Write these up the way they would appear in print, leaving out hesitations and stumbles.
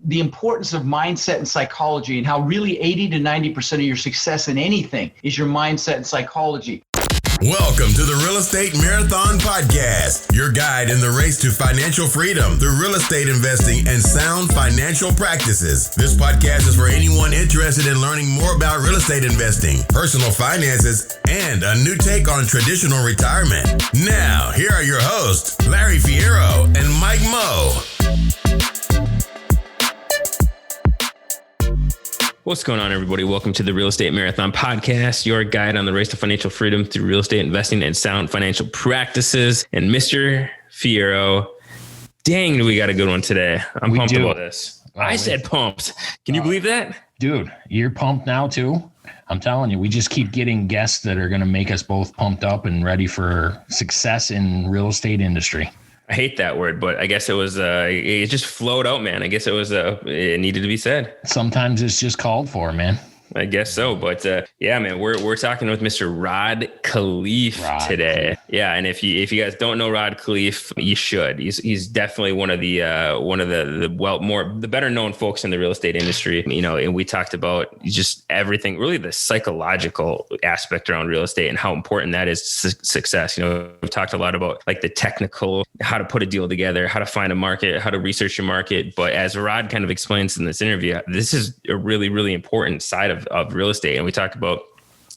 the importance of mindset and psychology, and how really 80 to 90% of your success in anything is your mindset and psychology. Welcome to the Real Estate Marathon Podcast, your guide in the race to financial freedom through real estate investing and sound financial practices. This podcast is for anyone interested in learning more about real estate investing, personal finances, and a new take on traditional retirement. Now, here are your hosts, Larry Fierro and Mike Moe. What's going on, everybody? Welcome to the Real Estate Marathon Podcast, your guide on the race to financial freedom through real estate investing and sound financial practices. And Mr. Fierro, dang, we got a good one today. I'm pumped about this. I said pumped. Can you believe that? Dude, you're pumped now too? I'm telling you, we just keep getting guests that are going to make us both pumped up and ready for success in real estate industry. I hate that word, but I guess it was, it just flowed out, man. I guess it was, it needed to be said. Sometimes it's just called for, man. I guess so. But yeah, man, we're talking with Mr. Rod Khleif today. Yeah. And if you guys don't know Rod Khleif, you should. He's definitely one of the better known folks in the real estate industry, you know, and we talked about just everything, really the psychological aspect around real estate and how important that is to success. You know, we've talked a lot about like the technical, how to put a deal together, how to find a market, how to research your market. But as Rod kind of explains in this interview, this is a really, really important side of real estate. And we talked about,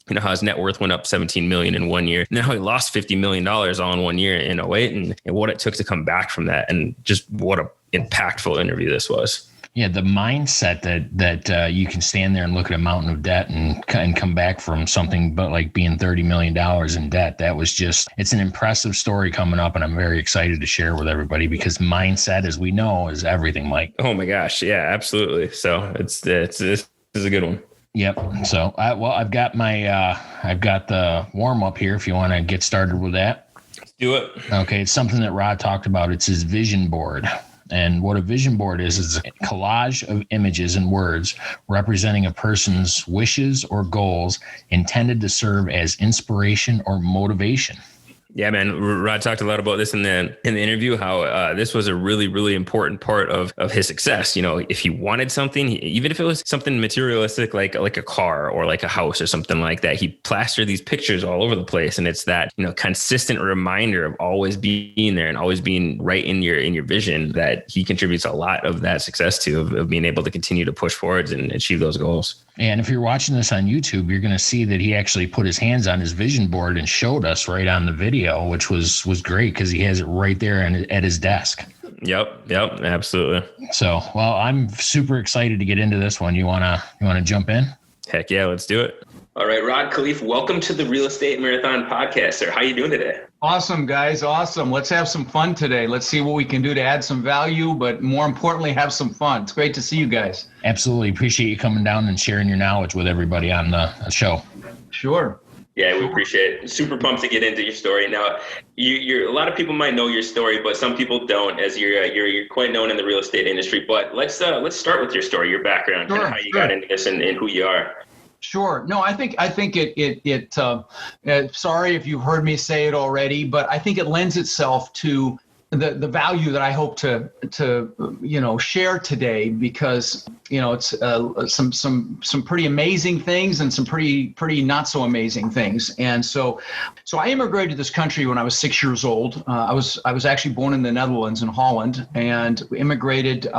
you know, how his net worth went up 17 million in 1 year. And then how he lost $50 million all in 1 year in 2008 and what it took to come back from that. And just what a impactful interview this was. Yeah, the mindset that you can stand there and look at a mountain of debt and come back from something but like being $30 million in debt. That was just, it's an impressive story coming up, and I'm very excited to share with everybody because mindset, as we know, is everything, Mike. Oh my gosh. Yeah, absolutely. So this is a good one. Yep. So I've got the warm up here if you want to get started with that. Let's do it. Okay. It's something that Rod talked about. It's his vision board. And what a vision board is a collage of images and words representing a person's wishes or goals intended to serve as inspiration or motivation. Yeah, man. Rod talked a lot about this in the interview, how this was a really, really important part of his success. You know, if he wanted something, even if it was something materialistic, like a car or like a house or something like that, he plastered these pictures all over the place. And it's that, you know, consistent reminder of always being there and always being right in your vision that he contributes a lot of that success to, of being able to continue to push forwards and achieve those goals. And if you're watching this on YouTube, you're going to see that he actually put his hands on his vision board and showed us right on the video, which was great because he has it right there at his desk. Yep, absolutely. So, well, I'm super excited to get into this one. You wanna jump in? Heck yeah, let's do it. All right, Rod Khleif, welcome to the Real Estate Marathon Podcast, sir. How are you doing today? Awesome, guys. Awesome. Let's have some fun today. Let's see what we can do to add some value, but more importantly, have some fun. It's great to see you guys. Absolutely. Appreciate you coming down and sharing your knowledge with everybody on the show. Sure. Yeah, we appreciate it. Super pumped to get into your story. Now, you're a lot of people might know your story, but some people don't, as you're quite known in the real estate industry. But let's start with your story, your background, sure, and how you got into this and who you are. Sure. No, I think it sorry if you've heard me say it already, but I think it lends itself to the value that I hope to share today, because it's some pretty amazing things and some pretty not so amazing things. And so I immigrated to this country when I was 6 years old. I was actually born in the Netherlands, in Holland, and immigrated.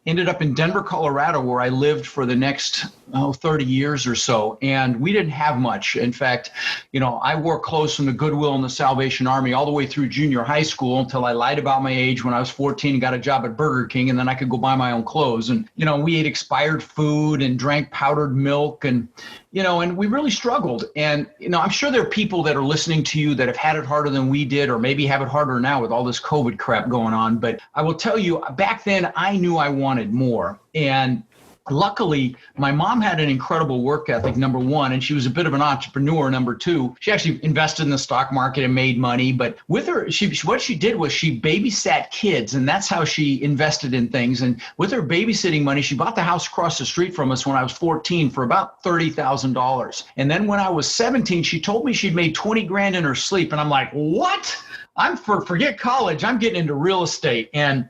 Ended up in Denver, Colorado, where I lived for the next 30 years or so. And we didn't have much. In fact, I wore clothes from the Goodwill and the Salvation Army all the way through junior high school until I lied about my age when I was 14 and got a job at Burger King, and then I could go buy my own clothes. And, we ate expired food and drank powdered milk, and we really struggled. And, I'm sure there are people that are listening to you that have had it harder than we did, or maybe have it harder now with all this COVID crap going on. But I will tell you, back then I knew I wanted more. And luckily, my mom had an incredible work ethic, number one, and she was a bit of an entrepreneur, number two. She actually invested in the stock market and made money. But with her, what she did was she babysat kids, and that's how she invested in things. And with her babysitting money, she bought the house across the street from us when I was 14 for about $30,000. And then when I was 17, she told me she'd made 20 grand in her sleep. And I'm like, what? Forget college. I'm getting into real estate. And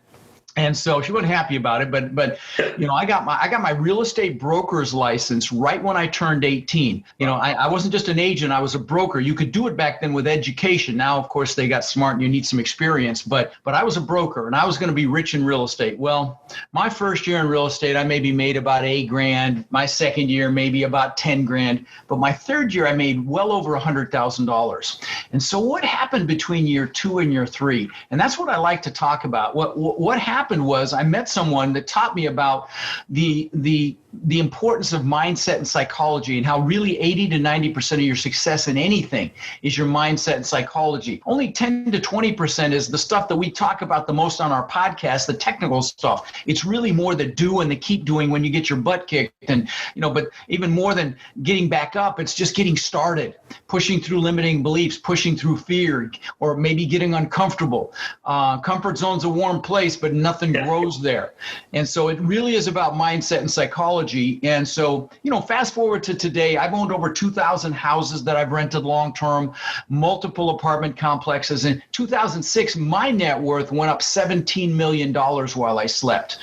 And so she wasn't happy about it, but I got my real estate broker's license right when I turned 18. I wasn't just an agent, I was a broker. You could do it back then with education. Now, of course, they got smart and you need some experience, but I was a broker and I was going to be rich in real estate. Well, my first year in real estate, I maybe made about $8,000. My second year, maybe about $10,000. But my third year, I made well over $100,000. And so what happened between year 2 and year 3? And that's what I like to talk about. What happened was I met someone that taught me about the importance of mindset and psychology, and how really 80 to 90% of your success in anything is your mindset and psychology. Only 10 to 20% is the stuff that we talk about the most on our podcast, the technical stuff. It's really more the do and the keep doing when you get your butt kicked. And, but even more than getting back up, it's just getting started, pushing through limiting beliefs, pushing through fear, or maybe getting uncomfortable. Comfort zone's a warm place, but nothing grows there. And so it really is about mindset and psychology. And so, fast forward to today, I've owned over 2,000 houses that I've rented long-term, multiple apartment complexes. In 2006, my net worth went up $17 million while I slept.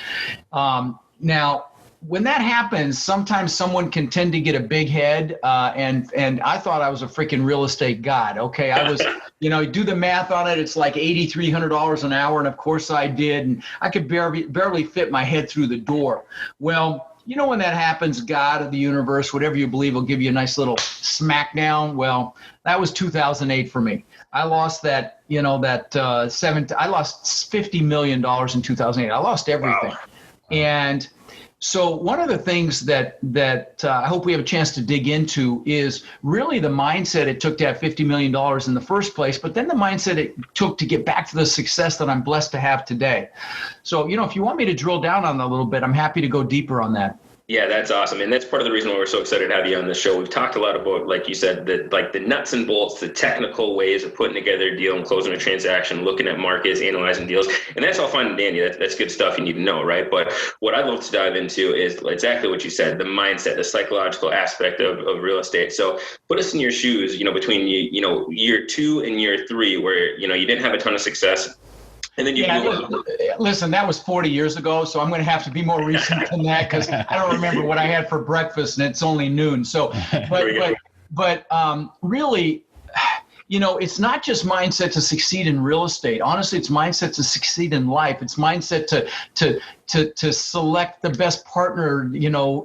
Now, when that happens, sometimes someone can tend to get a big head, and I thought I was a freaking real estate god. Okay, I was, you do the math on it, it's like $8,300 an hour, and of course I did, and I could barely fit my head through the door. Well, when that happens, God or the universe, whatever you believe, will give you a nice little smackdown. Well, that was 2008 for me. I lost I lost $50 million in 2008. I lost everything. Wow. And so one of the things that I hope we have a chance to dig into is really the mindset it took to have $50 million in the first place, but then the mindset it took to get back to the success that I'm blessed to have today. So, if you want me to drill down on that a little bit, I'm happy to go deeper on that. Yeah, that's awesome. And that's part of the reason why we're so excited to have you on the show. We've talked a lot about, like you said, the nuts and bolts, the technical ways of putting together a deal and closing a transaction, looking at markets, analyzing deals. And that's all fine and dandy. That's good stuff you need to know, right? But what I'd love to dive into is exactly what you said, the mindset, the psychological aspect of real estate. So put us in your shoes, between year 2 and year 3, where, you didn't have a ton of success. And then listen, that was 40 years ago, so I'm going to have to be more recent than that, because I don't remember what I had for breakfast, and it's only noon. So, but really, it's not just mindset to succeed in real estate. Honestly, it's mindset to succeed in life. It's mindset to select the best partner,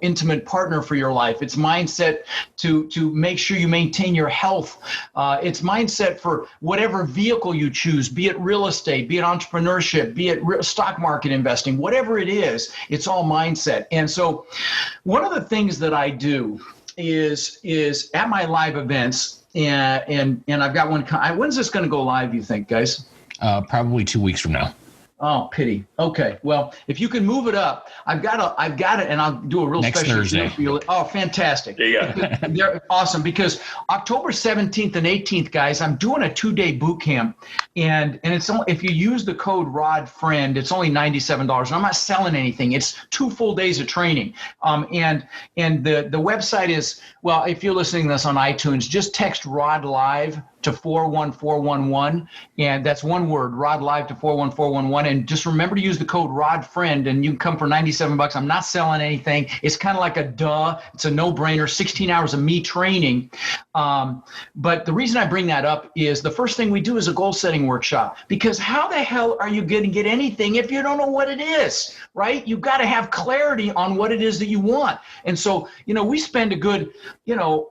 intimate partner for your life. It's mindset to make sure you maintain your health. It's mindset for whatever vehicle you choose, be it real estate, be it entrepreneurship, be it stock market investing, whatever it is, it's all mindset. And so one of the things that I do is at my live events, and I've got one. When's this going to go live, you think, guys? Probably 2 weeks from now. Oh, pity. Okay. Well, if you can move it up, I've got it, and I'll do a real next special Thursday. For you. Oh, fantastic. There you go. They're awesome, because October 17th and 18th, guys, I'm doing a 2-day boot camp, and it's only, if you use the code RODFRIEND, it's only $97. And I'm not selling anything. It's 2 full days of training. And the website is, well, if you're listening to this on iTunes, just text ROD Live to 41411, and that's one word, ROD Live to 41411, and just remember to use the code RODFRIEND, and you can come for $97. I'm not selling anything. It's kind of like a duh. It's a no-brainer. 16 hours of me training. But the reason I bring that up is the first thing we do is a goal-setting workshop, because how the hell are you going to get anything if you don't know what it is, right? You've got to have clarity on what it is that you want. And so, we spend a good,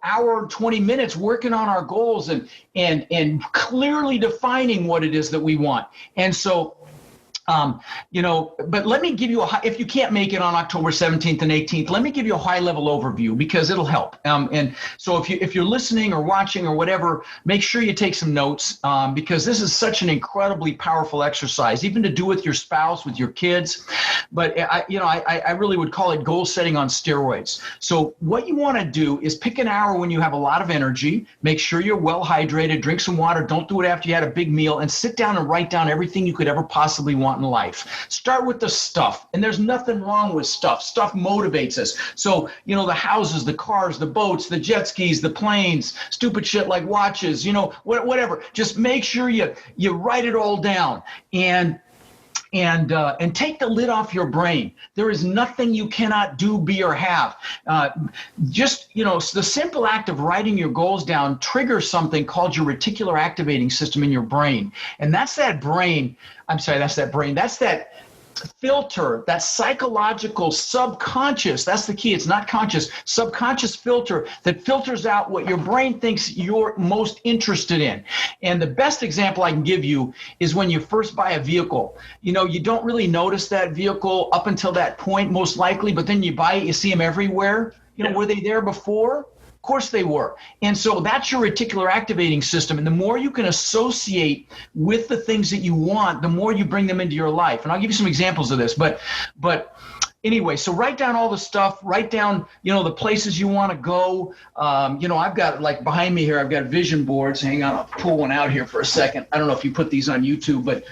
hour, 20 minutes working on our goals and clearly defining what it is that we want. And so, but let me give you if you can't make it on October 17th and 18th, let me give you a high level overview, because it'll help. And so if you're listening or watching or whatever, make sure you take some notes, because this is such an incredibly powerful exercise, even to do with your spouse, with your kids. But I really would call it goal setting on steroids. So what you want to do is pick an hour when you have a lot of energy, make sure you're well hydrated, drink some water, don't do it after you had a big meal, and sit down and write down everything you could ever possibly want in life. Start with the stuff, and there's nothing wrong with stuff. Stuff motivates us. So, the houses, the cars, the boats, the jet skis, the planes, stupid shit like watches, whatever. Just make sure you write it all down. And and take the lid off your brain. There is nothing you cannot do, be, or have. Just, the simple act of writing your goals down triggers something called your reticular activating system in your brain. And that's that filter, that psychological subconscious, that's the key, it's not conscious, subconscious filter that filters out what your brain thinks you're most interested in. And the best example I can give you is when you first buy a vehicle. You don't really notice that vehicle up until that point, most likely, but then you buy it, you see them everywhere. Were they there before? Of course they were. And so that's your reticular activating system. And the more you can associate with the things that you want, the more you bring them into your life. And I'll give you some examples of this. But anyway, so write down all the stuff, write down, the places you want to go. I've got, like, behind me here, I've got vision boards. Hang on, I'll pull one out here for a second. I don't know if you put these on YouTube, but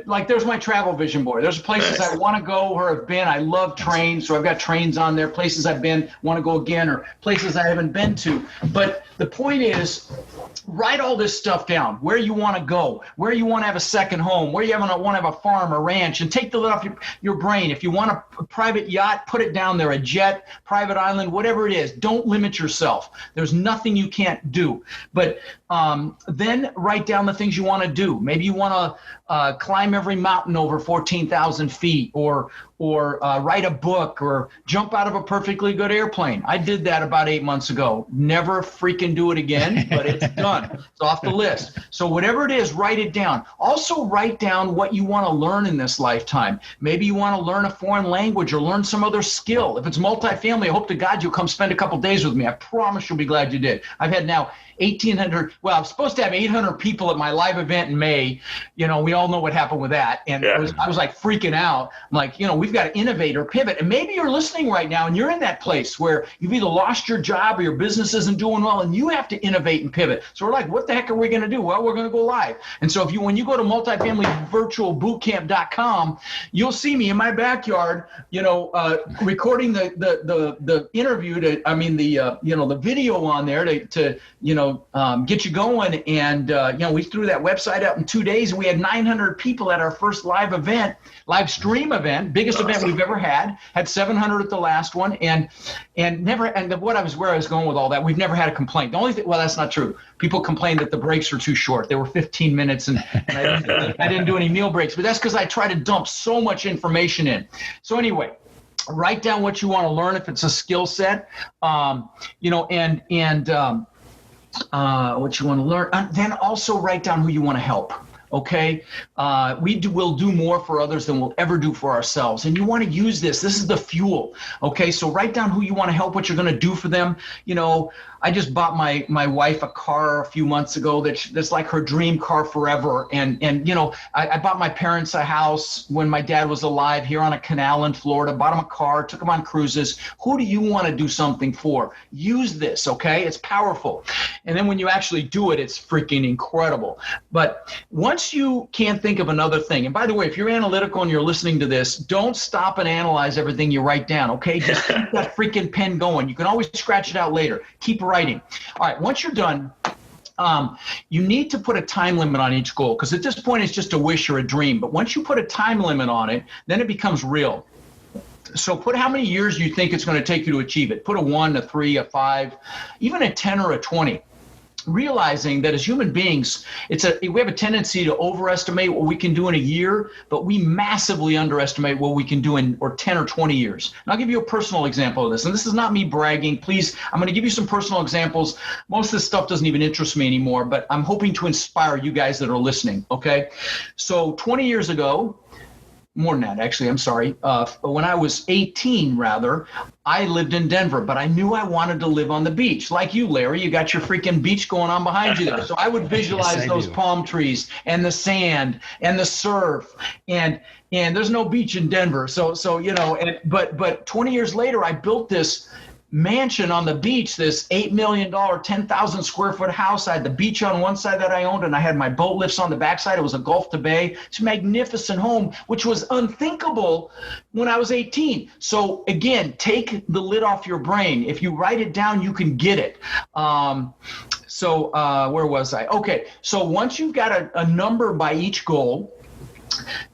like, there's my travel vision board. There's places I want to go or have been. I love trains, so I've got trains on there, places I've been, want to go again, or places I haven't been to. But the point is, write all this stuff down, where you want to go, where you want to have a second home, where you want to have a farm or ranch, and take the lid off your brain. If you want a private yacht, put it down there, a jet, private island, whatever it is. Don't limit yourself. There's nothing you can't do. But then write down the things you want to do. Maybe you want to climb every mountain over 14,000 feet, or write a book, or jump out of a perfectly good airplane. I did that about 8 months ago. Never freaking do it again, but it's done. It's off the list. So whatever it is, write it down. Also write down what you want to learn in this lifetime. Maybe you want to learn a foreign language or learn some other skill. If it's multifamily, I hope to God you'll come spend a couple days with me. I promise you'll be glad you did. I've had now 1,800, well, I'm supposed to have 800 people at my live event in May. We all know what happened with that. And I was like freaking out. I'm like, we've got to innovate or pivot. And maybe you're listening right now and you're in that place where you've either lost your job or your business isn't doing well and you have to innovate and pivot. So we're like, what the heck are we going to do? Well, we're going to go live. And so when you go to multifamilyvirtualbootcamp.com, you'll see me in my backyard, recording the interview the video on there to get you going. And, we threw that website up in 2 days, and we had 900 people at our first live stream event, biggest event we've ever had 700 at the last one. And where I was going with all that, we've never had a complaint. The only thing, well, that's not true. People complained that the breaks were too short. They were 15 minutes and I didn't do any meal breaks, but that's because I try to dump so much information in. So anyway, write down what you want to learn if it's a skill set, what you want to learn, and then also write down who you want to help. Okay, we'll do more for others than we'll ever do for ourselves. And you want to use this. This is the fuel. Okay, so write down who you want to help, what you're going to do for them. I just bought my wife a car a few months ago that's like her dream car forever. And I bought my parents a house when my dad was alive here on a canal in Florida, bought them a car, took them on cruises. Who do you want to do something for? Use this, okay? It's powerful. And then when you actually do it, it's freaking incredible. But once you can't think of another thing, and by the way, if you're analytical and you're listening to this, don't stop and analyze everything you write down, okay? Just keep that freaking pen going. You can always scratch it out later. Keep writing. All right, once you're done, you need to put a time limit on each goal, because at this point it's just a wish or a dream. But once you put a time limit on it, then it becomes real. So put how many years you think it's going to take you to achieve it. Put a 1, a 3, a 5, even a 10 or a 20. Realizing that as human beings, we have a tendency to overestimate what we can do in a year, but we massively underestimate what we can do in 10 or 20 years. And I'll give you a personal example of this. And this is not me bragging. Please, I'm going to give you some personal examples. Most of this stuff doesn't even interest me anymore, but I'm hoping to inspire you guys that are listening. Okay. So 20 years ago, more than that, actually, I'm sorry. When I was 18, I lived in Denver, but I knew I wanted to live on the beach. Like you, Larry, you got your freaking beach going on behind you there. So I would visualize those palm trees and the sand and the surf, and there's no beach in Denver. But 20 years later, I built this mansion on the beach, this $8 million, 10,000 square foot house. I had the beach on one side that I owned, and I had my boat lifts on the backside. It was a Gulf to Bay. It's a magnificent home, which was unthinkable when I was 18. So again, take the lid off your brain. If you write it down, you can get it. Where was I? Okay, so once you've got a number by each goal,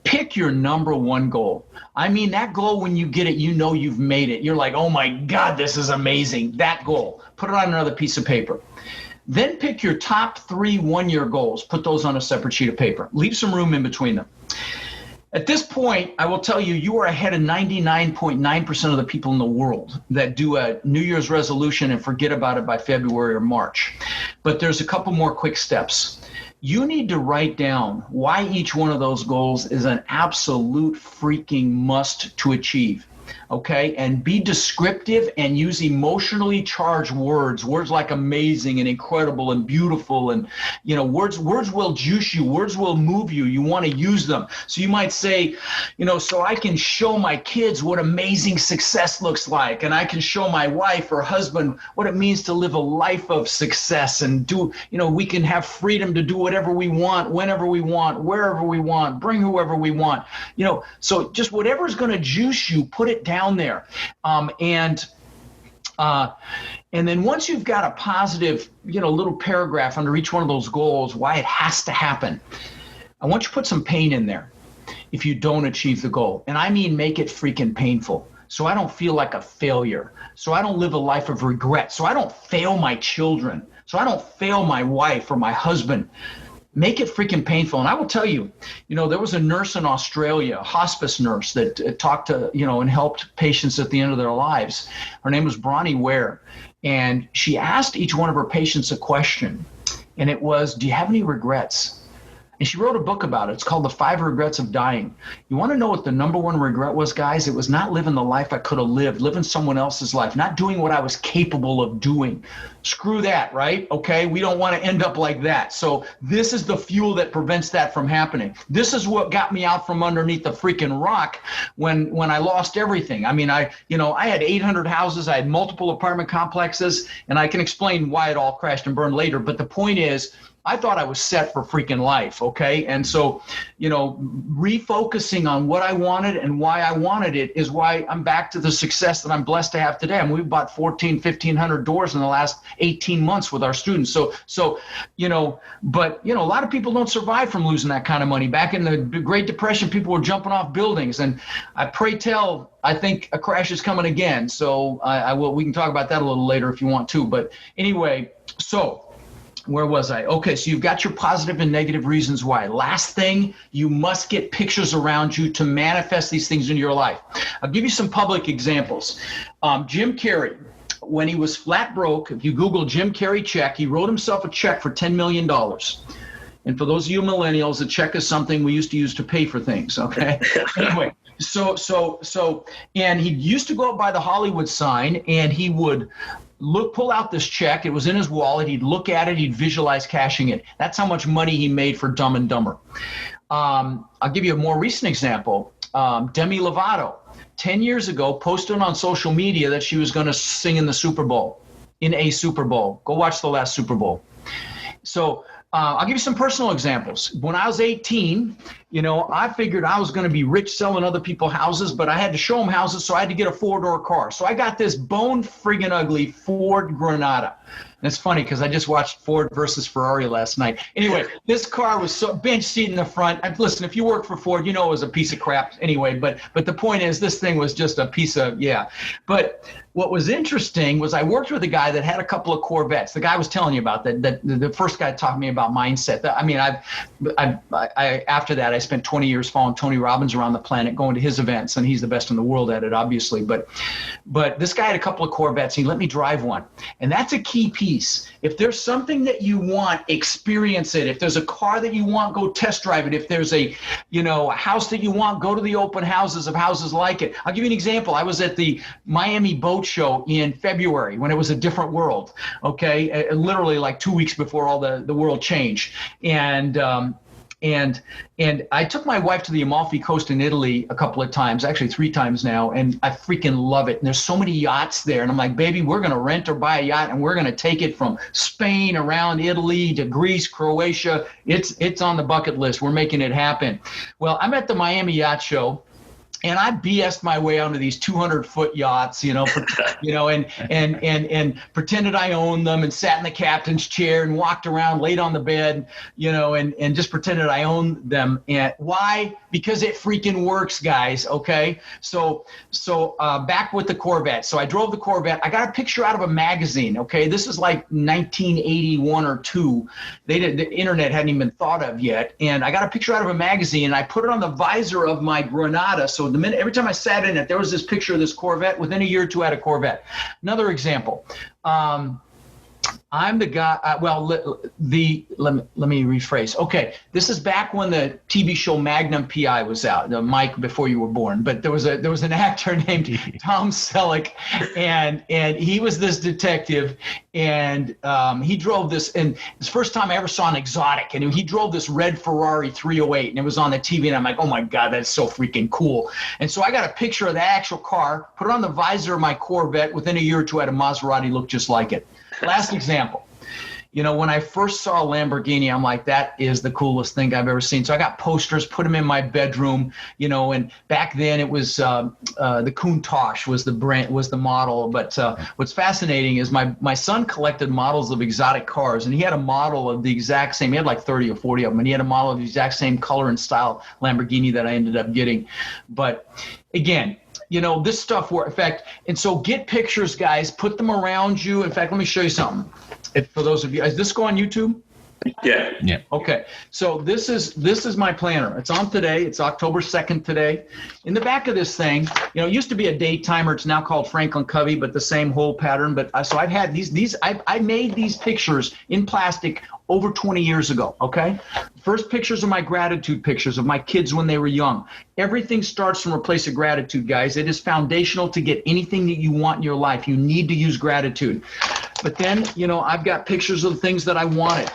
pick your number one goal. I mean, that goal, when you get it, you know you've made it. You're like, oh my God, this is amazing. That goal. Put it on another piece of paper. Then pick your top 3 one-year goals. Put those on a separate sheet of paper. Leave some room in between them. At this point, I will tell you, you are ahead of 99.9% of the people in the world that do a New Year's resolution and forget about it by February or March. But there's a couple more quick steps. You need to write down why each one of those goals is an absolute freaking must to achieve. Okay, and be descriptive and use emotionally charged words like amazing and incredible and beautiful, and words will juice you, words will move you. You want to use them. So you might say, so I can show my kids what amazing success looks like, and I can show my wife or husband what it means to live a life of success, and we can have freedom to do whatever we want, whenever we want, wherever we want, bring whoever we want. So just whatever's going to juice you, put it down there. And then once you've got a positive, little paragraph under each one of those goals, why it has to happen, I want you to put some pain in there if you don't achieve the goal. And I mean, make it freaking painful. So I don't feel like a failure. So I don't live a life of regret. So I don't fail my children. So I don't fail my wife or my husband. Make it freaking painful. And I will tell you, there was a nurse in Australia, a hospice nurse that talked to, and helped patients at the end of their lives. Her name was Bronnie Ware. And she asked each one of her patients a question. And it was, do you have any regrets? And she wrote a book about it. It's called The 5 Regrets of Dying. You want to know what the number one regret was, guys? It was not living the life I could have lived, living someone else's life, not doing what I was capable of doing. Screw that, right? Okay, we don't want to end up like that. So this is the fuel that prevents that from happening. This is what got me out from underneath the freaking rock when I lost everything. I mean, I had 800 houses, I had multiple apartment complexes, and I can explain why it all crashed and burned later. But the point is, I thought I was set for freaking life, okay? And so, refocusing on what I wanted and why I wanted it is why I'm back to the success that I'm blessed to have today. I mean, we've bought 1,500 doors in the last 18 months with our students. So but a lot of people don't survive from losing that kind of money. Back in the Great Depression, people were jumping off buildings, and I think a crash is coming again. So we can talk about that a little later if you want to. But anyway, so where was I? Okay, so you've got your positive and negative reasons why. Last thing, you must get pictures around you to manifest these things in your life. I'll give you some public examples. Jim Carrey, when he was flat broke, if you Google Jim Carrey check, he wrote himself a check for $10 million. And for those of you millennials, a check is something we used to use to pay for things, okay? Anyway, and he used to go up by the Hollywood sign, and he would pull out this check. It was in his wallet. He'd look at it. He'd visualize cashing it. That's how much money he made for Dumb and Dumber. I'll give you a more recent example. Demi Lovato, 10 years ago, posted on social media that she was going to sing in a Super Bowl. Go watch the last Super Bowl. So I'll give you some personal examples. When I was 18, I figured I was going to be rich selling other people's houses, but I had to show them houses, so I had to get a 4-door car. So I got this bone friggin' ugly Ford Granada. And it's funny because I just watched Ford versus Ferrari last night. Anyway, this car was so bench seat in the front. Listen, if you work for Ford, it was a piece of crap anyway. But the point is, this thing was just a piece of, yeah. But what was interesting was I worked with a guy that had a couple of Corvettes. The guy I was telling you about, that the first guy taught me about mindset. After that, I spent 20 years following Tony Robbins around the planet, going to his events, and he's the best in the world at it, obviously. But this guy had a couple of Corvettes. He let me drive one, and that's a key piece. If there's something that you want, experience it. If there's a car that you want, go test drive it. If there's a house that you want, go to the open houses of houses like it. I'll give you an example. I was at the Miami Boat Show in February when it was a different world. Okay, literally like 2 weeks before all the world changed, and I took my wife to the Amalfi Coast in Italy a couple of times, actually 3 times now, and I freaking love it. And there's so many yachts there. And I'm like, baby, we're going to rent or buy a yacht, and we're going to take it from Spain around Italy to Greece, Croatia. It's on the bucket list. We're making it happen. Well, I'm at the Miami Yacht Show, and I BS'd my way onto these 200-foot yachts, and pretended I owned them and sat in the captain's chair and walked around, laid on the bed, and just pretended I owned them. And why? because it freaking works, guys. Okay. So back with the Corvette. So I drove the Corvette. I got a picture out of a magazine. Okay. This is like 1981 or 2. The internet hadn't even been thought of yet. And I got a picture out of a magazine and I put it on the visor of my Granada. So every time I sat in it, there was this picture of this Corvette. Within a year or two, I had a Corvette. Another example. I'm the guy. Let me rephrase. Okay, this is back when the TV show Magnum PI was out. Mike, before you were born, but there was an actor named Tom Selleck, and he was this detective, and he drove this. And it's the first time I ever saw an exotic, and he drove this red Ferrari 308, and it was on the TV, and I'm like, oh my God, that's so freaking cool. And so I got a picture of the actual car, put it on the visor of my Corvette. Within a year or two, I had a Maserati look just like it. Last example, when I first saw a Lamborghini, I'm like, that is the coolest thing I've ever seen. So I got posters, put them in my bedroom, and back then it was the Countach was the brand, was the model. But what's fascinating is my son collected models of exotic cars, and he had a model of the exact same. He had like 30 or 40 of them, and he had a model of the exact same color and style Lamborghini that I ended up getting. But again, this stuff in fact, and so get pictures, guys, put them around you. In fact, let me show you something. For those of you, does this go on YouTube? Yeah. Okay. So this is my planner. It's on today. It's October 2nd today. In the back of this thing, it used to be a date timer. It's now called Franklin Covey, but the same whole pattern. But so I've had I made these pictures in plastic over 20 years ago. Okay. First pictures are my gratitude pictures of my kids when they were young. Everything starts from a place of gratitude, guys. It is foundational to get anything that you want in your life. You need to use gratitude. But then, I've got pictures of the things that I wanted,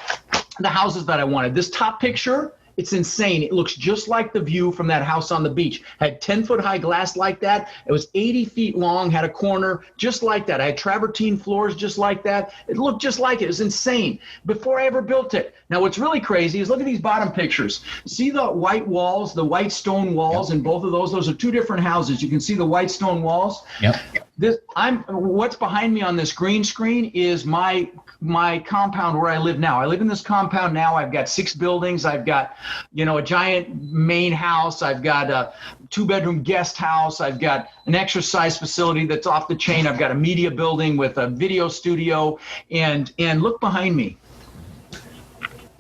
the houses that I wanted. This top picture, it's insane. It looks just like the view from that house on the beach. Had 10-foot high glass like that. It was 80 feet long, had a corner just like that. I had travertine floors just like that. It looked just like it. It was insane before I ever built it. Now, what's really crazy is look at these bottom pictures. See the white walls, the white stone walls in both of those? Those are two different houses. You can see the white stone walls. Yep. What's behind me on this green screen is my compound where I live now. I live in this compound now. I've got 6 buildings. I've got, a giant main house. I've got a 2-bedroom guest house. I've got an exercise facility that's off the chain. I've got a media building with a video studio. And look behind me.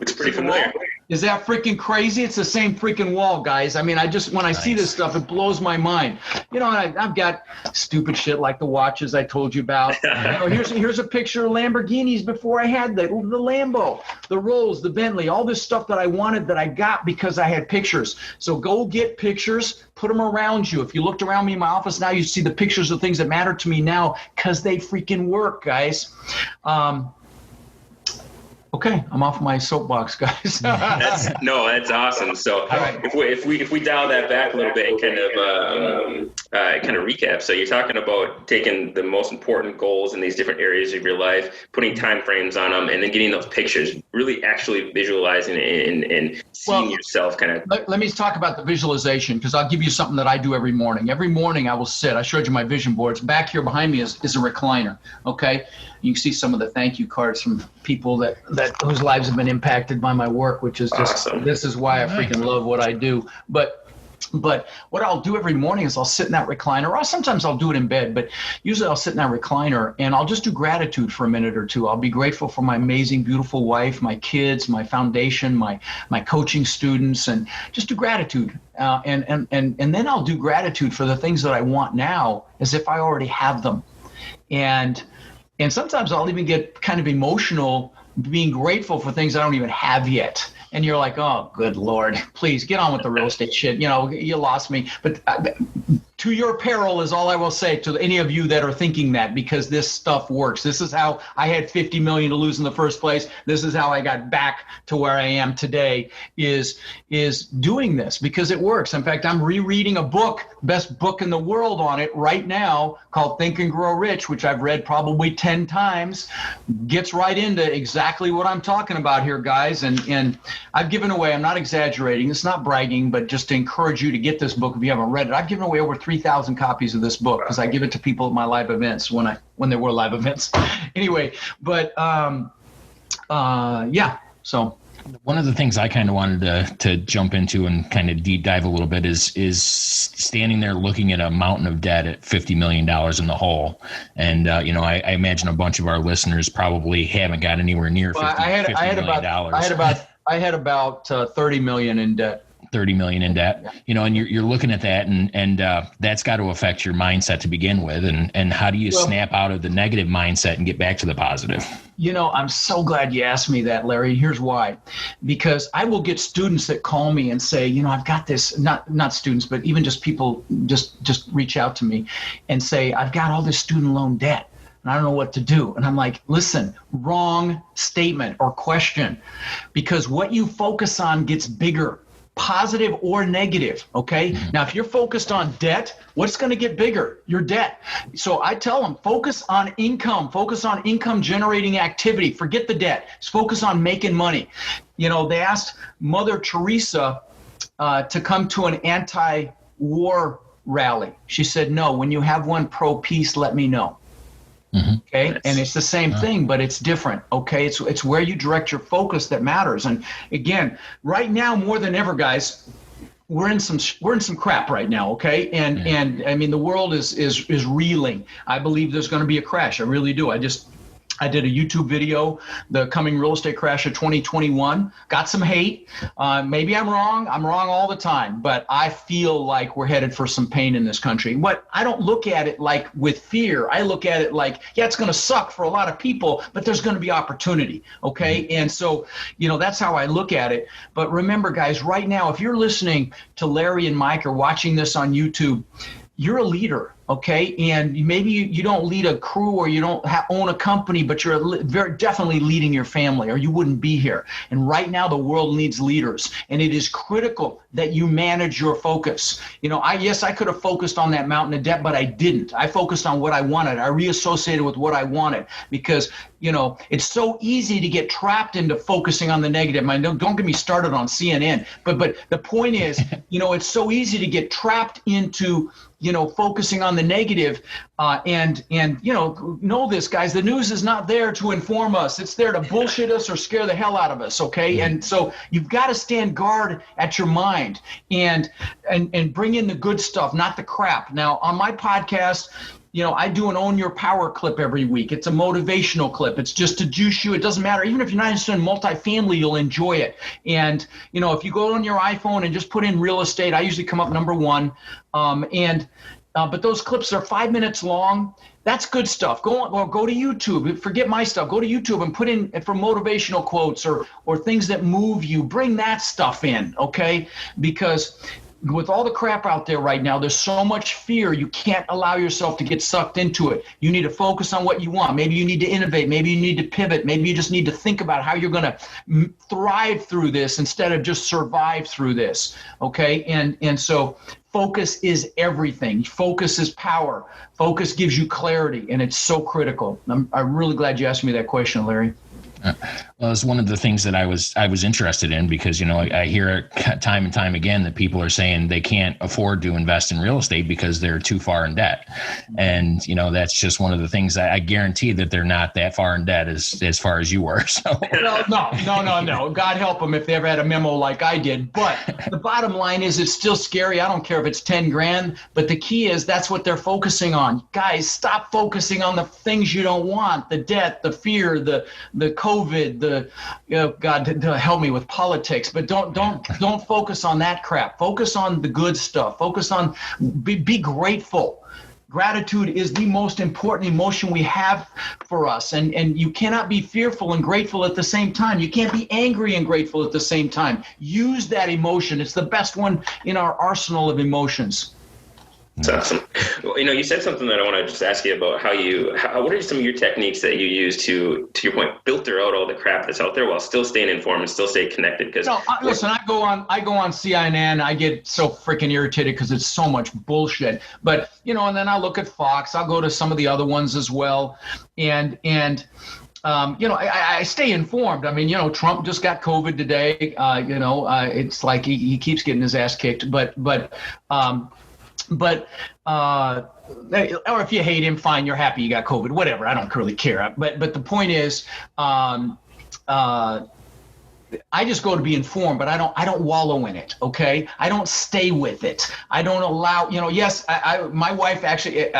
It's pretty familiar. Is that freaking crazy? It's the same freaking wall, guys. I mean, when I see this stuff, it blows my mind. I've got stupid shit like the watches I told you about. Here's a picture of Lamborghinis before I had the Lambo, the Rolls, the Bentley, all this stuff that I wanted that I got because I had pictures. So go get pictures, put them around you. If you looked around me in my office now, you see the pictures of things that matter to me now because they freaking work, guys. Okay, I'm off my soapbox, guys. That's awesome. So right. if we dial that back a little bit and kind of recap. So you're talking about taking the most important goals in these different areas of your life, putting time frames on them, and then getting those pictures, really actually visualizing and seeing yourself kind of. Let me talk about the visualization, because I'll give you something that I do every morning. Every morning I will sit. I showed you my vision boards. Back here behind me is a recliner. Okay. You can see some of the thank you cards from people that whose lives have been impacted by my work, which is just awesome. This is why I freaking love what I do. But what I'll do every morning is I'll sit in that recliner, or sometimes I'll do it in bed, but usually I'll sit in that recliner and I'll just do gratitude for a minute or two. I'll be grateful for my amazing, beautiful wife, my kids, my foundation, my coaching students, and just do gratitude. And then I'll do gratitude for the things that I want now as if I already have them. And sometimes I'll even get kind of emotional being grateful for things I don't even have yet. And you're like, oh, good Lord, please get on with the real estate shit. You lost me. But to your peril is all I will say to any of you that are thinking that, because this stuff works. This is how I had 50 million to lose in the first place. This is how I got back to where I am today, is doing this because it works. In fact, I'm rereading a book, best book in the world on it right now, called Think and Grow Rich, which I've read probably 10 times. Gets right into exactly what I'm talking about here, guys. And I've given away, I'm not exaggerating, it's not bragging, but just to encourage you to get this book if you haven't read it. I've given away over 3,000 copies of this book because I give it to people at my live events when there were live events. Anyway, but yeah, so One of the things I kind of wanted to jump into and kind of deep dive a little bit is standing there looking at a mountain of debt at $50 million in the hole. And, I imagine a bunch of our listeners probably haven't got anywhere near $50 million. I had about 30 million in debt. 30 million in debt, and you're looking at that and that's got to affect your mindset to begin with. And how do you snap out of the negative mindset and get back to the positive? I'm so glad you asked me that, Larry. Here's why. Because I will get students that call me and say, I've got this, not students, but even just people just reach out to me and say, I've got all this student loan debt and I don't know what to do. And I'm like, listen, wrong statement or question, because what you focus on gets bigger. Positive or negative, okay? Now, if you're focused on debt, what's going to get bigger? Your debt. So I tell them, focus on income generating activity. Forget the debt. Just focus on making money. They asked Mother Teresa to come to an anti-war rally. She said, no, when you have one pro-peace, let me know. Okay. And it's the same thing, but it's different. Okay. It's where you direct your focus that matters. And again, right now, more than ever, guys, we're in some crap right now. Okay. And I mean, the world is reeling. I believe there's going to be a crash. I really do. I did a YouTube video, the coming real estate crash of 2021. Got some hate. Maybe I'm wrong. I'm wrong all the time, but I feel like we're headed for some pain in this country. But I don't look at it like with fear. I look at it like, yeah, it's going to suck for a lot of people, but there's going to be opportunity. Okay. And so, that's how I look at it. But remember, guys, right now, if you're listening to Larry and Mike or watching this on YouTube, you're a leader. Okay, and maybe you don't lead a crew or you don't own a company, but you're very definitely leading your family, or you wouldn't be here. And right now, the world needs leaders, and it is critical that you manage your focus. I could have focused on that mountain of debt, but I didn't. I focused on what I wanted. I reassociated with what I wanted because it's so easy to get trapped into focusing on the negative. I mean, don't get me started on CNN, but the point is, it's so easy to get trapped into focusing on the negative, and know this, guys, the news is not there to inform us. It's there to bullshit us or scare the hell out of us. Okay. And so you've got to stand guard at your mind and bring in the good stuff, not the crap. Now on my podcast, I do an Own Your Power clip every week. It's a motivational clip. It's just to juice you. It doesn't matter. Even if you're not interested in multifamily, you'll enjoy it. And, if you go on your iPhone and just put in real estate, I usually come up number one. But those clips are 5 minutes long. That's good stuff. Go to YouTube. Forget my stuff. Go to YouTube and put in for motivational quotes or things that move you. Bring that stuff in, okay? Because with all the crap out there right now, there's so much fear. You can't allow yourself to get sucked into it. You need to focus on what you want. Maybe you need to innovate. Maybe you need to pivot. Maybe you just need to think about how you're going to thrive through this instead of just survive through this. Okay. And so focus is everything. Focus is power. Focus gives you clarity, and it's so critical. I'm really glad you asked me that question, Larry. Well, it's one of the things that I was interested in because, I hear time and time again that people are saying they can't afford to invest in real estate because they're too far in debt. And, that's just one of the things I guarantee that they're not that far in debt as far as you were. So no. God help them if they ever had a memo like I did. But the bottom line is it's still scary. I don't care if it's 10 grand, but the key is that's what they're focusing on. Guys, stop focusing on the things you don't want, the debt, the fear, the COVID, God help me with politics, but don't focus on that crap. Focus on the good stuff. Focus on be grateful. Gratitude is the most important emotion we have for us. And you cannot be fearful and grateful at the same time. You can't be angry and grateful at the same time. Use that emotion. It's the best one in our arsenal of emotions. That's awesome. Well, you said something that I want to just ask you about what are some of your techniques that you use to your point, filter out all the crap that's out there while still staying informed and still stay connected? Because listen, I go on CNN. I get so freaking irritated because it's so much bullshit. But and then I look at Fox. I'll go to some of the other ones as well, and I stay informed. I mean, Trump just got COVID today. It's like he keeps getting his ass kicked. But or if you hate him, fine, you're happy you got COVID, whatever. I don't really care. But the point is, I just go to be informed, but I don't wallow in it. Okay. I don't stay with it. I don't allow, yes, my wife actually,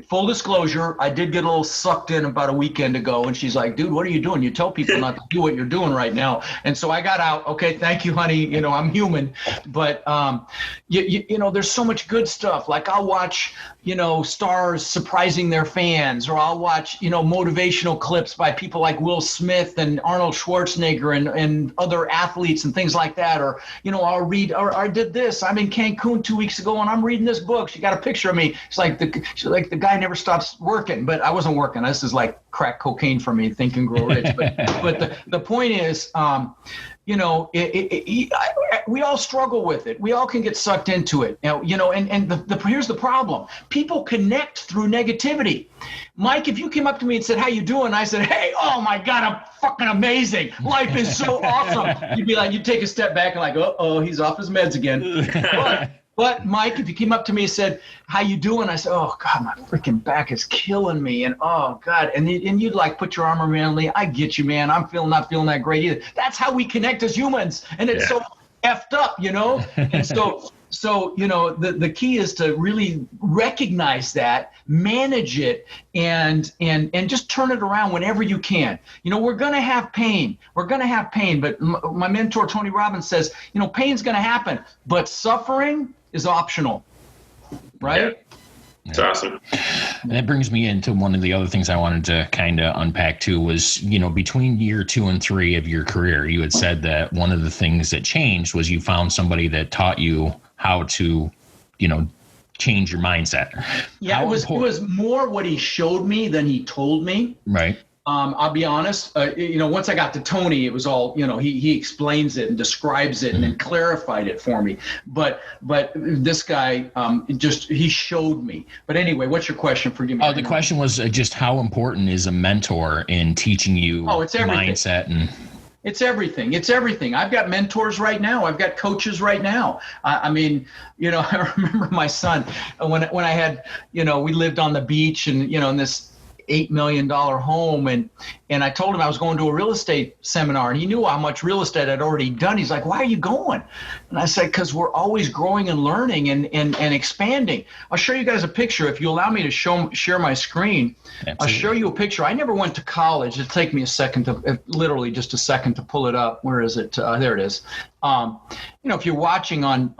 full disclosure, I did get a little sucked in about a weekend ago, and she's like, dude, what are you doing? You tell people not to do what you're doing right now. And so I got out. Okay. Thank you, honey. I'm human, but, there's so much good stuff. Like I'll watch, stars surprising their fans, or I'll watch, motivational clips by people like Will Smith and Arnold Schwarzenegger and other athletes and things like that. Or, I'll read, or I did this. I'm in Cancun 2 weeks ago and I'm reading this book. She got a picture of me. She's like the guy never stops working, but I wasn't working. This is like crack cocaine for me, Think and Grow Rich. But the point is, we all struggle with it. We all can get sucked into it. Here's the problem. People connect through negativity. Mike, if you came up to me and said, how you doing? I said, hey, oh my God, I'm fucking amazing. Life is so awesome. You'd be like, you'd take a step back and like, uh-oh, he's off his meds again. But Mike, if you came up to me and said, how you doing? I said, oh God, my freaking back is killing me. And oh God. And you'd like put your arm around me. I get you, man. I'm not feeling that great either. That's how we connect as humans. And it's so effed up, And so, the key is to really recognize that, manage it, and just turn it around whenever you can. We're going to have pain. But my mentor, Tony Robbins, says, pain's going to happen, but suffering is optional, right? Yeah. It's awesome. And that brings me into one of the other things I wanted to kind of unpack too was, between year 2 and 3 of your career, you had said that one of the things that changed was you found somebody that taught you how to, change your mindset. Yeah, it was more what he showed me than he told me. Right. I'll be honest, once I got to Tony, it was all, he explains it and describes it and then clarified it for me. But this guy, he showed me. But anyway, what's your question? Forgive me. Oh, the question was just how important is a mentor in teaching you mindset and... It's everything. I've got mentors right now. I've got coaches right now. I remember my son when I had, we lived on the beach and, in this $8 million home. And I told him I was going to a real estate seminar, and he knew how much real estate I'd already done. He's like, why are you going? And I said, because we're always growing and learning and expanding. I'll show you guys a picture. If you allow me to share my screen, absolutely. I'll show you a picture. I never went to college. It'll take me literally just a second to pull it up. Where is it? There it is. If you're watching on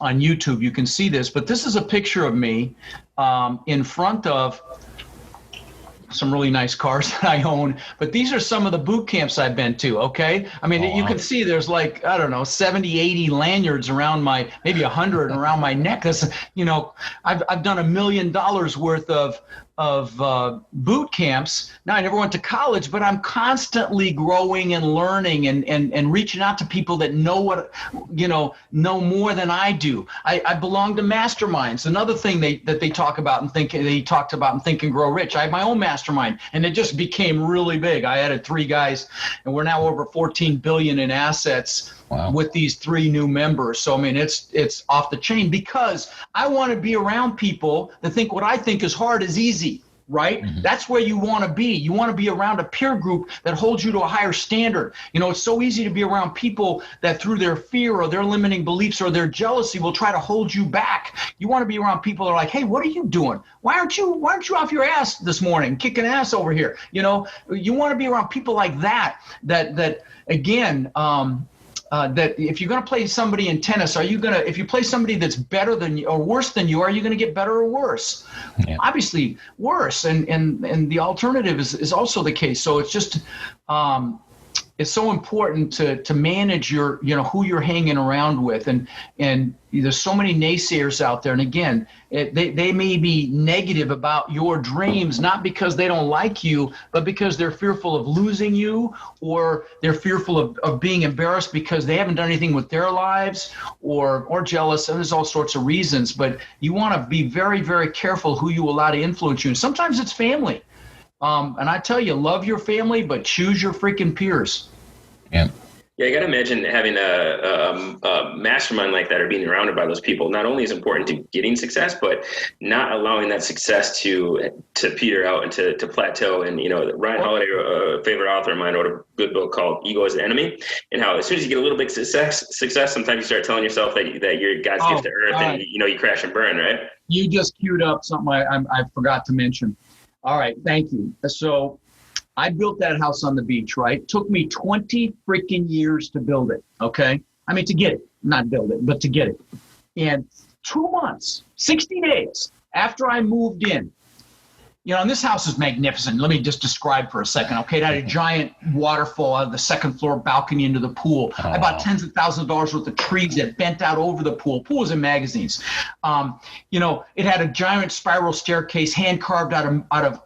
YouTube, you can see this, but this is a picture of me in front of some really nice cars that I own, but these are some of the boot camps I've been to. Okay. I mean, you can see there's like, I don't know, 70, 80 lanyards around maybe 100 around my neck. That's, I've done $1 million worth of boot camps. Now, I never went to college, but I'm constantly growing and learning and reaching out to people that know more than I do. I belong to masterminds. Another thing that they talk about and Think and Grow Rich. I have my own mastermind, and it just became really big. I added 3 guys, and we're now over 14 billion in assets. Wow. With these 3 new members. So, I mean, it's off the chain because I want to be around people that think what I think is hard is easy, right? Mm-hmm. That's where you want to be. You want to be around a peer group that holds you to a higher standard. It's so easy to be around people that through their fear or their limiting beliefs or their jealousy will try to hold you back. You want to be around people that are like, hey, what are you doing? Why aren't you off your ass this morning, kicking ass over here? You want to be around people like that again, that if you're going to play somebody in tennis, if you play somebody that's better than you or worse than you, are you going to get better or worse? Yeah. Obviously worse. And the alternative is also the case. So it's just, it's so important to manage your, who you're hanging around with. And there's so many naysayers out there. And again, they may be negative about your dreams, not because they don't like you, but because they're fearful of losing you, or they're fearful of being embarrassed because they haven't done anything with their lives, or jealous. And there's all sorts of reasons, but you want to be very, very careful who you allow to influence you. And sometimes it's family. And I tell you, love your family, but choose your freaking peers. Yeah. Yeah, I got to imagine having a mastermind like that or being surrounded by those people not only is important to getting success, but not allowing that success to peter out and to plateau. And, Ryan Holiday, a favorite author of mine, wrote a good book called Ego is the Enemy, and how as soon as you get a little bit of success, sometimes you start telling yourself that you're God's gift to earth, and, you crash and burn, right? You just queued up something I forgot to mention. All right, thank you. So I built that house on the beach, right? Took me 20 freaking years to build it, okay? I mean, to get it, not build it, but to get it. And 2 months, 60 days after I moved in, and this house is magnificent. Let me just describe for a second, okay? It had a giant waterfall out of the second floor balcony into the pool. Oh. I bought tens of thousands of dollars worth of trees that bent out over the pool. Pool was in magazines. It had a giant spiral staircase, hand carved out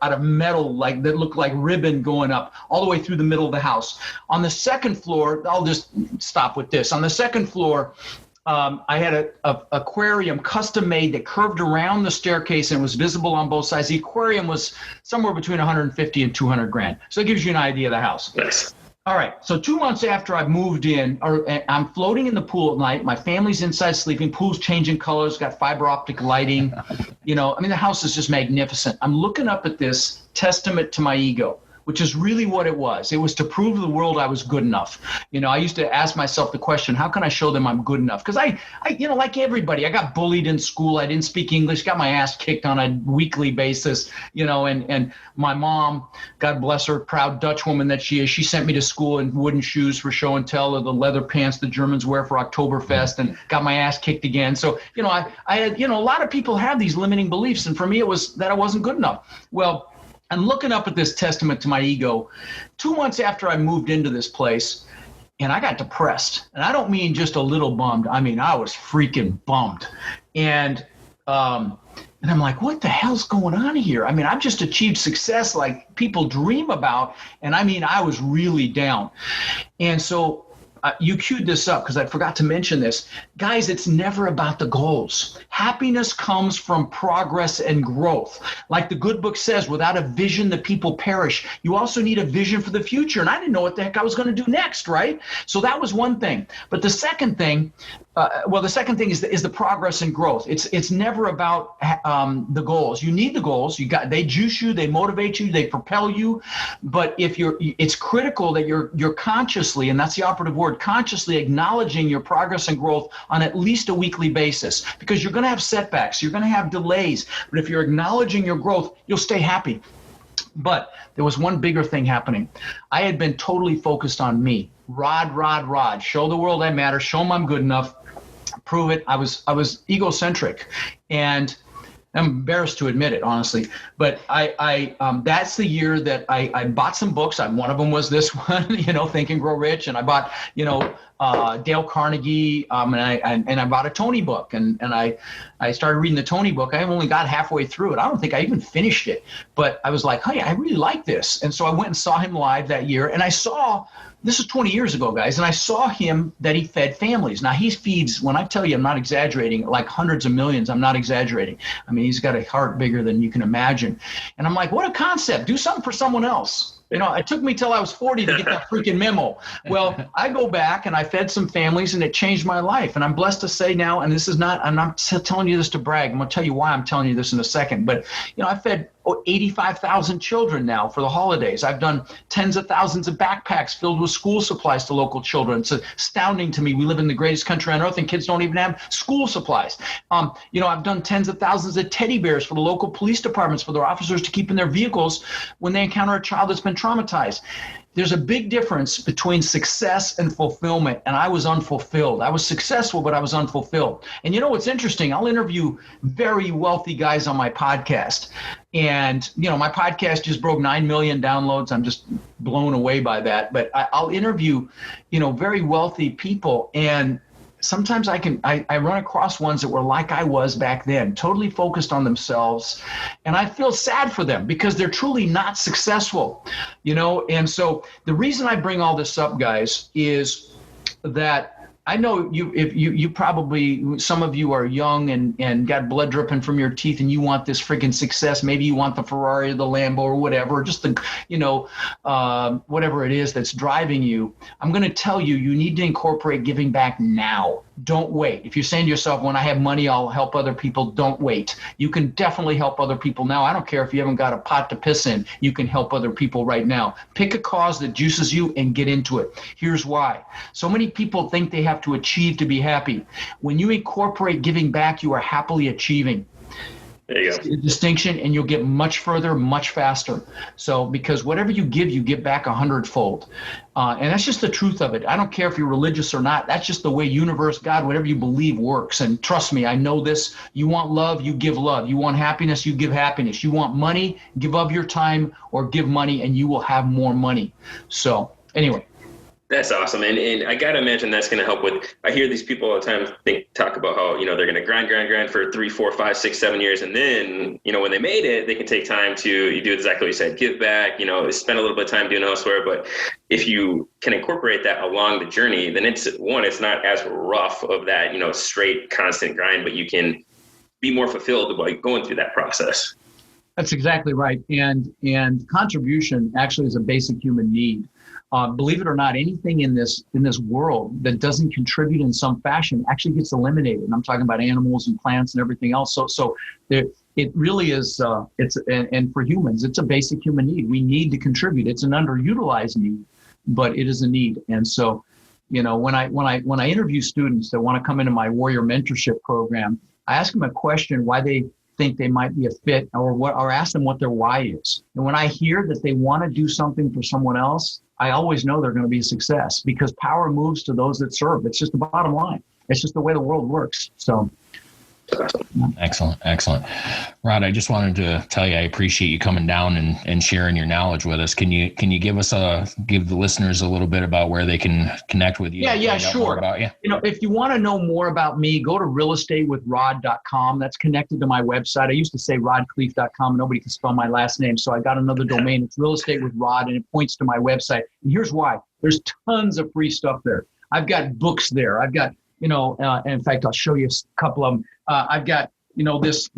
of metal, like that looked like ribbon going up all the way through the middle of the house. On the second floor, I'll just stop with this. On the second floor, I had a aquarium custom made that curved around the staircase and was visible on both sides. The aquarium was somewhere between 150 and 200 grand. So it gives you an idea of the house. Nice. All right. So 2 months after I moved in, I'm floating in the pool at night. My family's inside sleeping. Pool's changing colors, got fiber optic lighting. The house is just magnificent. I'm looking up at this testament to my ego, which is really what it was. It was to prove to the world I was good enough. I used to ask myself the question, how can I show them I'm good enough? Because I like everybody, I got bullied in school. I didn't speak English, got my ass kicked on a weekly basis, and my mom, God bless her, proud Dutch woman that she is, she sent me to school in wooden shoes for show and tell, or the leather pants the Germans wear for Oktoberfest, and got my ass kicked again. So, I had, a lot of people have these limiting beliefs. And for me, it was that I wasn't good enough. Well, I'm looking up at this testament to my ego 2 months after I moved into this place, and I got depressed. And I don't mean just a little bummed. I mean, I was freaking bummed. And I'm like, what the hell's going on here? I mean, I've just achieved success like people dream about. And I was really down. And so you queued this up because I forgot to mention this. Guys, it's never about the goals. Happiness comes from progress and growth. Like the good book says, without a vision, the people perish. You also need a vision for the future. And I didn't know what the heck I was going to do next, right? So that was one thing. But the second thing, is the progress and growth. It's never about the goals. You need the goals. They juice you, they motivate you, they propel you. But it's critical that you're consciously, and that's the operative word, consciously acknowledging your progress and growth on at least a weekly basis, because you're going to have setbacks, you're going to have delays. But if you're acknowledging your growth, you'll stay happy. But there was one bigger thing happening. I had been totally focused on me. Rod. Show the world I matter. Show them I'm good enough. Prove it. I was egocentric, and I'm embarrassed to admit it, honestly. But I that's the year that I bought some books. One of them was this one, Think and Grow Rich, and I bought Dale Carnegie, and I bought a Tony book, and I started reading the Tony book. I only got halfway through it. I don't think I even finished it, but I was like, hey, I really like this, and so I went and saw him live that year, and I saw. This is 20 years ago, guys, and I saw him that he fed families. Now, he feeds, when I tell you I'm not exaggerating, like hundreds of millions. I'm not exaggerating. I mean, he's got a heart bigger than you can imagine. And I'm like, what a concept. Do something for someone else. It took me till I was 40 to get that freaking memo. Well, I go back and I fed some families, and it changed my life. And I'm blessed to say now, and I'm not telling you this to brag. I'm going to tell you why I'm telling you this in a second. But, I fed 85,000 children now for the holidays. I've done tens of thousands of backpacks filled with school supplies to local children. It's astounding to me. We live in the greatest country on earth, and kids don't even have school supplies. I've done tens of thousands of teddy bears for the local police departments for their officers to keep in their vehicles when they encounter a child that's been traumatized. There's a big difference between success and fulfillment, and I was unfulfilled. I was successful, but I was unfulfilled. And what's interesting? I'll interview very wealthy guys on my podcast. And, my podcast just broke 9 million downloads. I'm just blown away by that. But I'll interview, very wealthy people, and sometimes I run across ones that were like I was back then, totally focused on themselves. And I feel sad for them because they're truly not successful, And so the reason I bring all this up, guys, is that I know you probably, some of you are young and got blood dripping from your teeth and you want this freaking success. Maybe you want the Ferrari or the Lambo or whatever, just the, whatever it is that's driving you. I'm going to tell you, you need to incorporate giving back now. Don't wait. If you're saying to yourself, when I have money, I'll help other people, don't wait. You can definitely help other people now. I don't care if you haven't got a pot to piss in, you can help other people right now. Pick a cause that juices you and get into it. Here's why. So many people think they have to achieve to be happy. When you incorporate giving back, you are happily achieving. There you go. The distinction, and you'll get much further, much faster. So, because whatever you give back 100-fold. And that's just the truth of it. I don't care if you're religious or not. That's just the way universe, God, whatever you believe works. And trust me, I know this. You want love, you give love. You want happiness, you give happiness. You want money, give of your time or give money, and you will have more money. So, anyway. That's awesome. And I got to imagine that's going to help with, I hear these people all the time talk about how, they're going to grind for 3, 4, 5, 6, 7 years. And then, when they made it, they can take time to you do exactly what you said, give back, spend a little bit of time doing elsewhere. But if you can incorporate that along the journey, then it's not as rough of that, straight constant grind, but you can be more fulfilled by going through that process. That's exactly right. And contribution actually is a basic human need. Believe it or not, anything in this world that doesn't contribute in some fashion actually gets eliminated. And I'm talking about animals and plants and everything else. So it really is. And for humans, it's a basic human need. We need to contribute. It's an underutilized need, but it is a need. And so, when I interview students that want to come into my Warrior Mentorship program, I ask them a question: why they think they might be a fit, or ask them what their why is. And when I hear that they want to do something for someone else, I always know they're going to be a success, because power moves to those that serve. It's just the bottom line. It's just the way the world works. So. Excellent. Rod, I just wanted to tell you, I appreciate you coming down and sharing your knowledge with us. Can you give the listeners a little bit about where they can connect with you? Yeah, sure. About you? If you want to know more about me, go to realestatewithrod.com. That's connected to my website. I used to say rodkhleif.com. Nobody can spell my last name. So I got another domain. It's Real Estate with Rod, and it points to my website. And here's why. There's tons of free stuff there. I've got books there. I've got, in fact, I'll show you a couple of them. I've got, this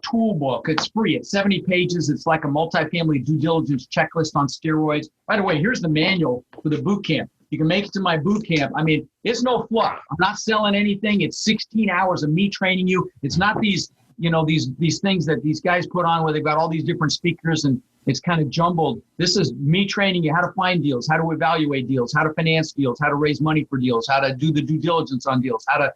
tool book. It's free. It's 70 pages. It's like a multifamily due diligence checklist on steroids. By the way, here's the manual for the boot camp. You can make it to my boot camp. I mean, it's no fluff. I'm not selling anything. It's 16 hours of me training you. It's not these, these things that these guys put on where they've got all these different speakers and it's kind of jumbled. This is me training you how to find deals, how to evaluate deals, how to finance deals, how to raise money for deals, how to do the due diligence on deals, how to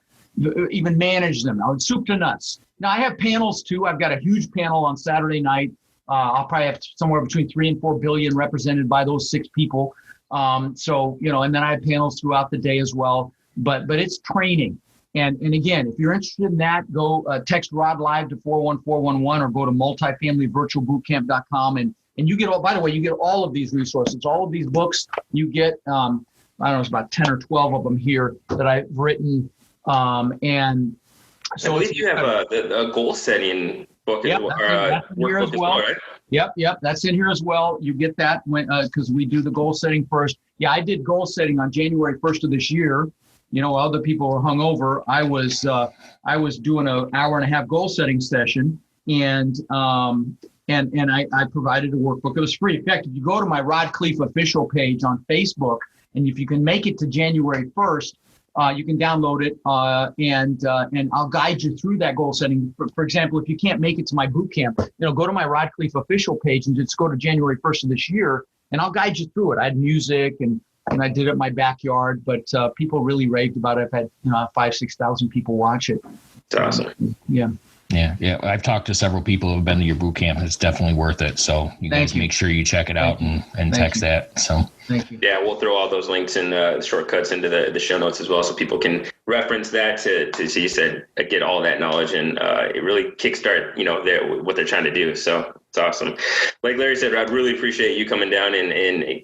even manage them. Now, it's soup to nuts. Now, I have panels too. I've got a huge panel on Saturday night. I'll probably have somewhere between 3 and 4 billion represented by those 6 people. And then I have panels throughout the day as well. But it's training. And again, if you're interested in that, go text Rod Live to 41411 or go to multifamilyvirtualbootcamp.com. And you get all, by the way, you get all of these resources, all of these books. You get, I don't know, it's about 10 or 12 of them here that I've written. And so I believe you have a goal setting book as well. That's in here as well. Right? Yep. That's in here as well. You get that because we do the goal setting first. Yeah, I did goal setting on January 1st of this year. While other people were hungover, I was doing an hour and a half goal setting session, and I provided a workbook. It was free. In fact, if you go to my Rod Khleif official page on Facebook, and if you can make it to January 1st, you can download it, and I'll guide you through that goal setting. For example, if you can't make it to my boot camp, go to my Rod Khleif official page and just go to January 1st of this year, and I'll guide you through it. I had music and I did it in my backyard, but people really raved about it. I've had 5,000-6,000 people watch it. That's awesome. Yeah. I've talked to several people who have been to your boot camp. It's definitely worth it. So you guys make sure you check it out and text that. So thank you. Yeah, we'll throw all those links and shortcuts into the show notes as well, so people can reference that to so you said get all that knowledge and it really kickstart what they're trying to do. So it's awesome. Like Larry said, Rod, really appreciate you coming down and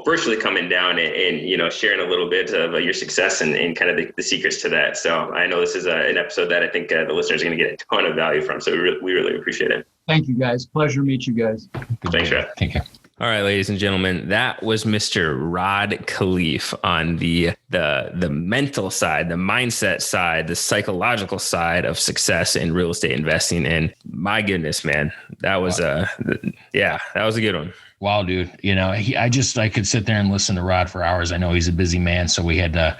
firstly coming down and sharing a little bit of your success and kind of the secrets to that. So I know this is an episode that I think the listeners are going to get a ton of value from. So we really appreciate it. Thank you, guys. Pleasure to meet you guys. Thanks, Rod. Thank you. All right, ladies and gentlemen, that was Mr. Rod Khleif on the mental side, the mindset side, the psychological side of success in real estate investing. And my goodness, man, that was that was a good one. Wow, dude. You know, I could sit there and listen to Rod for hours. I know he's a busy man, so we had to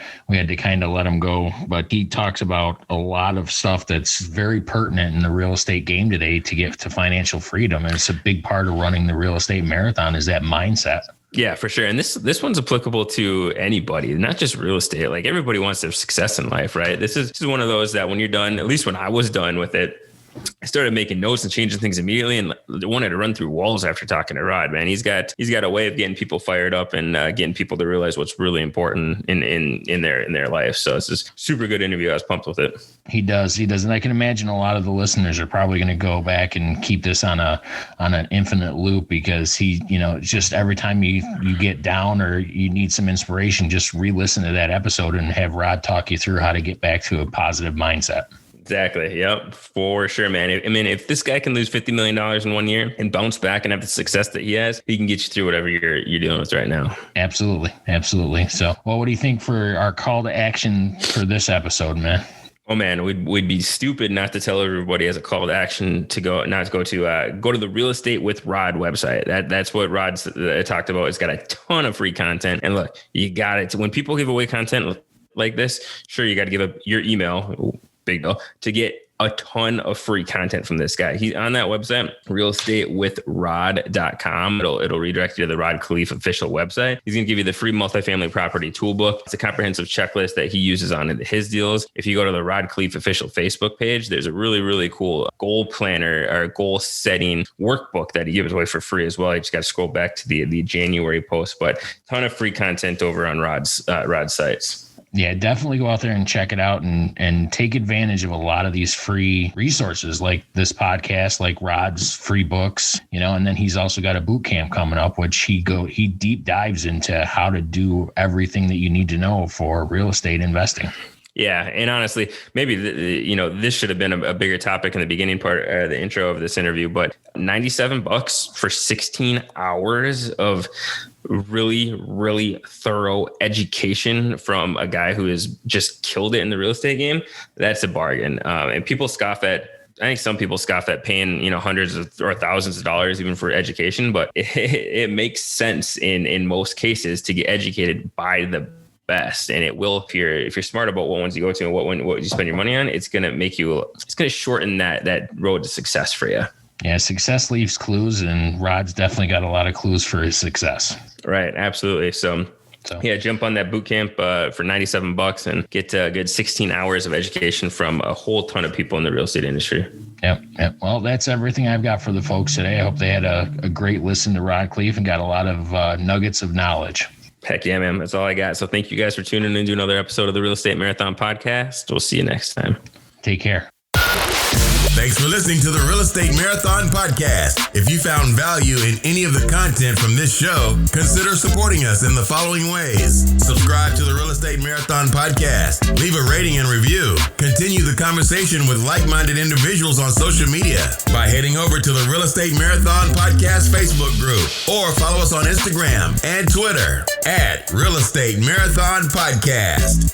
kind of let him go. But he talks about a lot of stuff that's very pertinent in the real estate game today to get to financial freedom. And it's a big part of running the real estate marathon is that mindset. Yeah, for sure. And this one's applicable to anybody, not just real estate. Like everybody wants to have success in life, right? This is one of those that when you're done, at least when I was done with it, I started making notes and changing things immediately, and wanted to run through walls after talking to Rod. Man, he's got a way of getting people fired up and getting people to realize what's really important in their life. So it's just super good interview. I was pumped with it. He does, and I can imagine a lot of the listeners are probably going to go back and keep this on an infinite loop because he, you know, just every time you get down or you need some inspiration, just re-listen to that episode and have Rod talk you through how to get back to a positive mindset. Exactly. Yep. For sure, man. I mean, if this guy can lose $50 million in 1 year and bounce back and have the success that he has, he can get you through whatever you're dealing with right now. Absolutely. So, well, what do you think for our call to action for this episode, man? Oh man, we'd be stupid not to tell everybody as a call to action to go to the Real Estate with Rod website. That's what Rod's talked about. It's got a ton of free content. And look, you got it. When people give away content like this, sure, you got to give up your email. Big deal to get a ton of free content from this guy. He's on that website, realestatewithrod.com. It'll redirect you to the Rod Khleif official website. He's going to give you the free multifamily property toolbook. It's a comprehensive checklist that he uses on his deals. If you go to the Rod Khleif official Facebook page, there's a really, really cool goal planner or goal setting workbook that he gives away for free as well. You just got to scroll back to the January post, but a ton of free content over on Rod's sites. Yeah, definitely go out there and check it out and take advantage of a lot of these free resources like this podcast, like Rod's free books, you know, and then he's also got a boot camp coming up, which he deep dives into how to do everything that you need to know for real estate investing. Yeah. And honestly, maybe, this should have been a bigger topic in the beginning part, the intro of this interview, but $97 for 16 hours of really, really thorough education from a guy who has just killed it in the real estate game. That's a bargain. And people scoff at, I think some people scoff at paying, hundreds or thousands of dollars even for education, but it makes sense in most cases to get educated by the best. And it will, if you're smart about what ones you go to and what you spend your money on, it's going to shorten that road to success for you. Yeah, success leaves clues, and Rod's definitely got a lot of clues for his success. Right, absolutely. So yeah, jump on that boot camp for $97 and get a good 16 hours of education from a whole ton of people in the real estate industry. Yep. Well, that's everything I've got for the folks today. I hope they had a great listen to Rod Khleif and got a lot of nuggets of knowledge. Heck yeah, man. That's all I got. So thank you guys for tuning in to another episode of the Real Estate Marathon Podcast. We'll see you next time. Take care. Thanks for listening to the Real Estate Marathon Podcast. If you found value in any of the content from this show, consider supporting us in the following ways. Subscribe to the Real Estate Marathon Podcast. Leave a rating and review. Continue the conversation with like-minded individuals on social media by heading over to the Real Estate Marathon Podcast Facebook group or follow us on Instagram and Twitter at Real Estate Marathon Podcast.